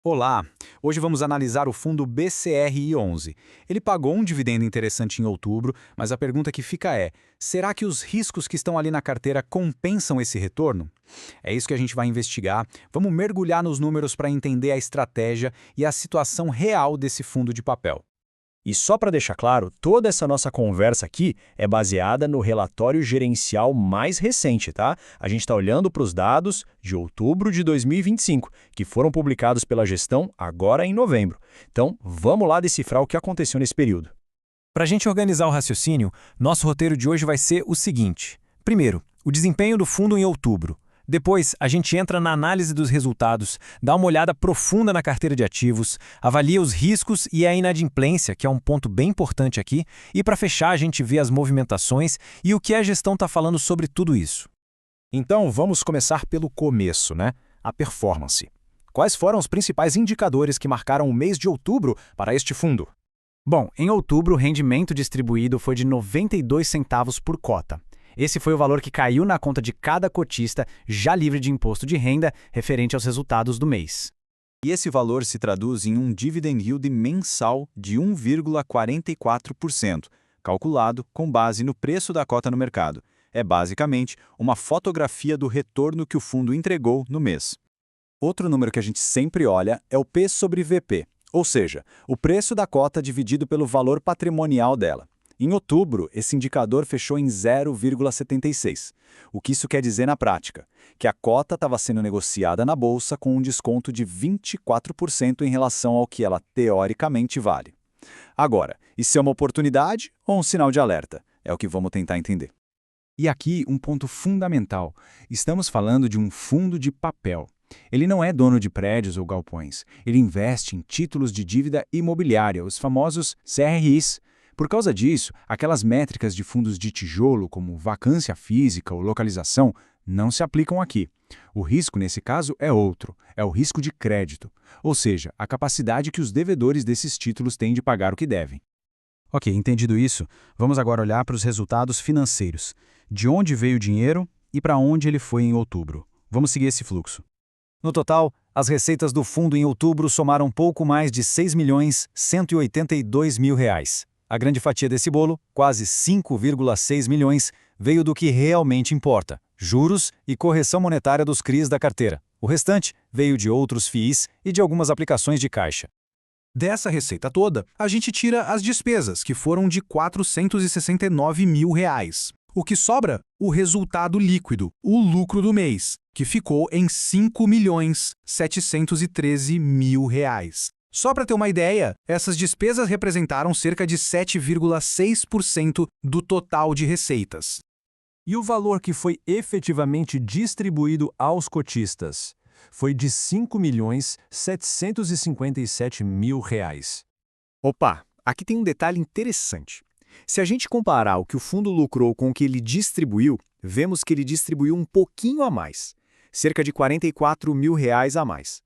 Olá! Hoje vamos analisar o fundo BCRI11. Ele pagou um dividendo interessante em outubro, mas a pergunta que fica é: será que os riscos que estão ali na carteira compensam esse retorno? É isso que a gente vai investigar. Vamos mergulhar nos números para entender a estratégia e a situação real desse fundo de papel. E só para deixar claro, toda essa nossa conversa aqui é baseada no relatório gerencial mais recente, tá? A gente está olhando para os dados de outubro de 2025, que foram publicados pela gestão agora em novembro. Então, vamos lá decifrar o que aconteceu nesse período. Para a gente organizar o raciocínio, nosso roteiro de hoje vai ser o seguinte. Primeiro, o desempenho do fundo em outubro. Depois, a gente entra na análise dos resultados, dá uma olhada profunda na carteira de ativos, avalia os riscos e a inadimplência, que é um ponto bem importante aqui, e para fechar a gente vê as movimentações e o que a gestão está falando sobre tudo isso. Então, vamos começar pelo começo, né? A performance. Quais foram os principais indicadores que marcaram o mês de outubro para este fundo? Bom, em outubro o rendimento distribuído foi de 92 centavos por cota. Esse foi o valor que caiu na conta de cada cotista, já livre de imposto de renda, referente aos resultados do mês. E esse valor se traduz em um dividend yield mensal de 1,44%, calculado com base no preço da cota no mercado. É basicamente uma fotografia do retorno que o fundo entregou no mês. Outro número que a gente sempre olha é o P sobre VP, ou seja, o preço da cota dividido pelo valor patrimonial dela. Em outubro, esse indicador fechou em 0,76. O que isso quer dizer na prática? Que a cota estava sendo negociada na bolsa com um desconto de 24% em relação ao que ela teoricamente vale. Agora, isso é uma oportunidade ou um sinal de alerta? É o que vamos tentar entender. E aqui um ponto fundamental. Estamos falando de um fundo de papel. Ele não é dono de prédios ou galpões. Ele investe em títulos de dívida imobiliária, os famosos CRIs. Por causa disso, aquelas métricas de fundos de tijolo, como vacância física ou localização, não se aplicam aqui. O risco, nesse caso, é outro, é o risco de crédito, ou seja, a capacidade que os devedores desses títulos têm de pagar o que devem. Ok, entendido isso, vamos agora olhar para os resultados financeiros. De onde veio o dinheiro e para onde ele foi em outubro. Vamos seguir esse fluxo. No total, as receitas do fundo em outubro somaram pouco mais de R$ 6.182.000. A grande fatia desse bolo, quase 5,6 milhões, veio do que realmente importa, juros e correção monetária dos CRIs da carteira. O restante veio de outros FIIs e de algumas aplicações de caixa. Dessa receita toda, a gente tira as despesas, que foram de R$ 469 mil. O que sobra? O resultado líquido, o lucro do mês, que ficou em R$ 5.713.000. Só para ter uma ideia, essas despesas representaram cerca de 7,6% do total de receitas. E o valor que foi efetivamente distribuído aos cotistas foi de R$ 5.757.000. Opa, aqui tem um detalhe interessante. Se a gente comparar o que o fundo lucrou com o que ele distribuiu, vemos que ele distribuiu um pouquinho a mais, cerca de R$ 44 mil a mais.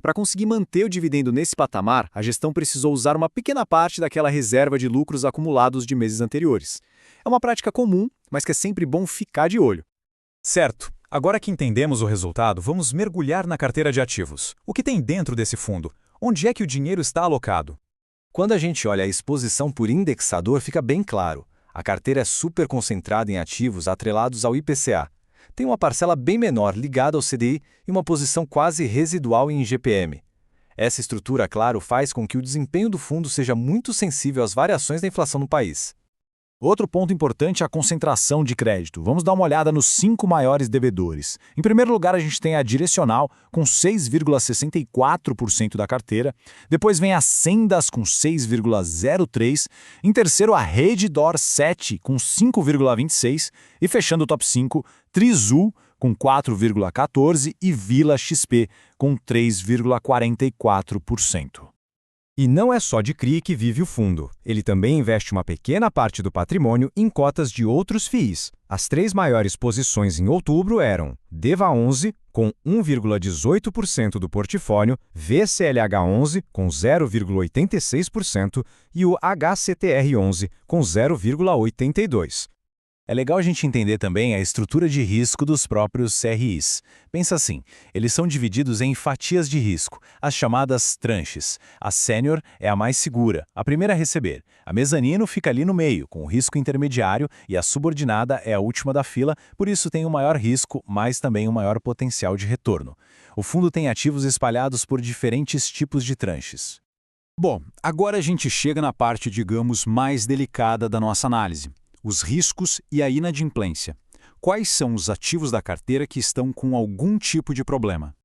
Para conseguir manter o dividendo nesse patamar, a gestão precisou usar uma pequena parte daquela reserva de lucros acumulados de meses anteriores. É uma prática comum, mas que é sempre bom ficar de olho. Certo. Agora que entendemos o resultado, vamos mergulhar na carteira de ativos. O que tem dentro desse fundo? Onde é que o dinheiro está alocado? Quando a gente olha a exposição por indexador, fica bem claro. A carteira é super concentrada em ativos atrelados ao IPCA. Tem uma parcela bem menor ligada ao CDI e uma posição quase residual em IGPM. Essa estrutura, claro, faz com que o desempenho do fundo seja muito sensível às variações da inflação no país. Outro ponto importante é a concentração de crédito. Vamos dar uma olhada nos 5 maiores devedores. Em primeiro lugar, a gente tem a Direcional, com 6,64% da carteira. Depois vem a Sendas, com 6,03%. Em terceiro, a Redditor 7, com 5,26%. E fechando o top 5, Trisul, com 4,14% e Vila XP, com 3,44%. E não é só de CRI que vive o fundo. Ele também investe uma pequena parte do patrimônio em cotas de outros FIIs. As 3 maiores posições em outubro eram DEVA11, com 1,18% do portfólio, VCLH11, com 0,86% e o HCTR11, com 0,82%. É legal a gente entender também a estrutura de risco dos próprios CRIs. Pensa assim, eles são divididos em fatias de risco, as chamadas tranches. A sênior é a mais segura, a primeira a receber. A mezanino fica ali no meio, com o risco intermediário, e a subordinada é a última da fila, por isso tem um maior risco, mas também um maior potencial de retorno. O fundo tem ativos espalhados por diferentes tipos de tranches. Bom, agora a gente chega na parte, digamos, mais delicada da nossa análise. Os riscos e a inadimplência. Quais são os ativos da carteira que estão com algum tipo de problema?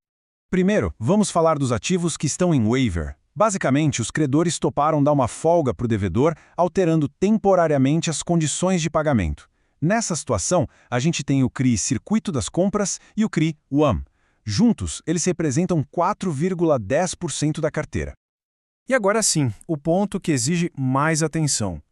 Primeiro, vamos falar dos ativos que estão em waiver. Basicamente, os credores toparam dar uma folga para o devedor, alterando temporariamente as condições de pagamento. Nessa situação, a gente tem o CRI Circuito das Compras e o CRI UAM. Juntos, eles representam 4,10% da carteira. E agora sim, o ponto que exige mais atenção.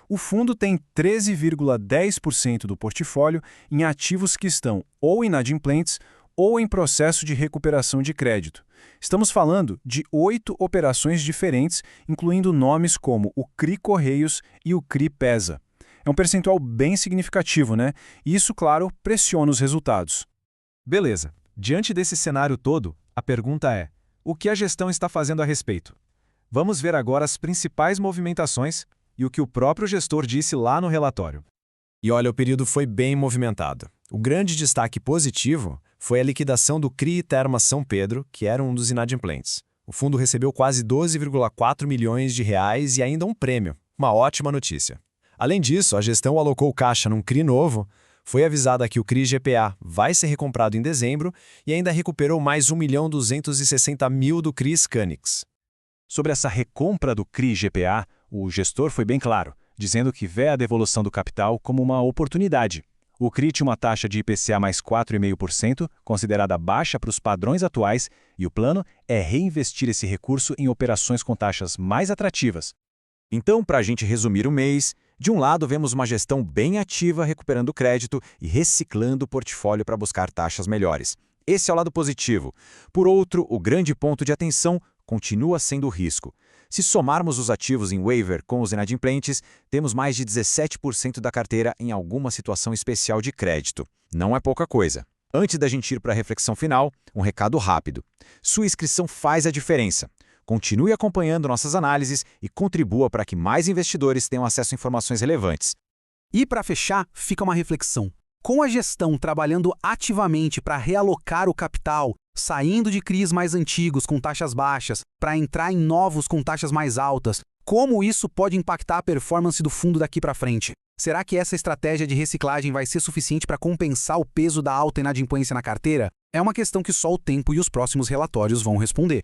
O fundo tem 13,10% do portfólio em ativos que estão ou inadimplentes ou em processo de recuperação de crédito. Estamos falando de 8 operações diferentes, incluindo nomes como o CRI Correios e o CRI Pesa. É um percentual bem significativo, né? E isso, claro, pressiona os resultados. Beleza. Diante desse cenário todo, a pergunta é: o que a gestão está fazendo a respeito? Vamos ver agora as principais movimentações e o que o próprio gestor disse lá no relatório. E olha, o período foi bem movimentado. O grande destaque positivo foi a liquidação do CRI Termas São Pedro, que era um dos inadimplentes. O fundo recebeu quase 12,4 milhões de reais e ainda um prêmio. Uma ótima notícia. Além disso, a gestão alocou caixa num CRI novo, foi avisada que o CRI GPA vai ser recomprado em dezembro e ainda recuperou mais 1.260.000 do CRI Scanix. Sobre essa recompra do CRI GPA, o gestor foi bem claro, dizendo que vê a devolução do capital como uma oportunidade. O CRI tinha uma taxa de IPCA mais 4,5%, considerada baixa para os padrões atuais, e o plano é reinvestir esse recurso em operações com taxas mais atrativas. Então, para a gente resumir o mês, de um lado vemos uma gestão bem ativa recuperando crédito e reciclando o portfólio para buscar taxas melhores. Esse é o lado positivo. Por outro, o grande ponto de atenção continua sendo o risco. Se somarmos os ativos em waiver com os inadimplentes, temos mais de 17% da carteira em alguma situação especial de crédito. Não é pouca coisa. Antes da gente ir para a reflexão final, um recado rápido. Sua inscrição faz a diferença. Continue acompanhando nossas análises e contribua para que mais investidores tenham acesso a informações relevantes. E para fechar, fica uma reflexão. Com a gestão trabalhando ativamente para realocar o capital, saindo de CRIs mais antigos com taxas baixas, para entrar em novos com taxas mais altas, como isso pode impactar a performance do fundo daqui para frente? Será que essa estratégia de reciclagem vai ser suficiente para compensar o peso da alta inadimplência na carteira? É uma questão que só o tempo e os próximos relatórios vão responder.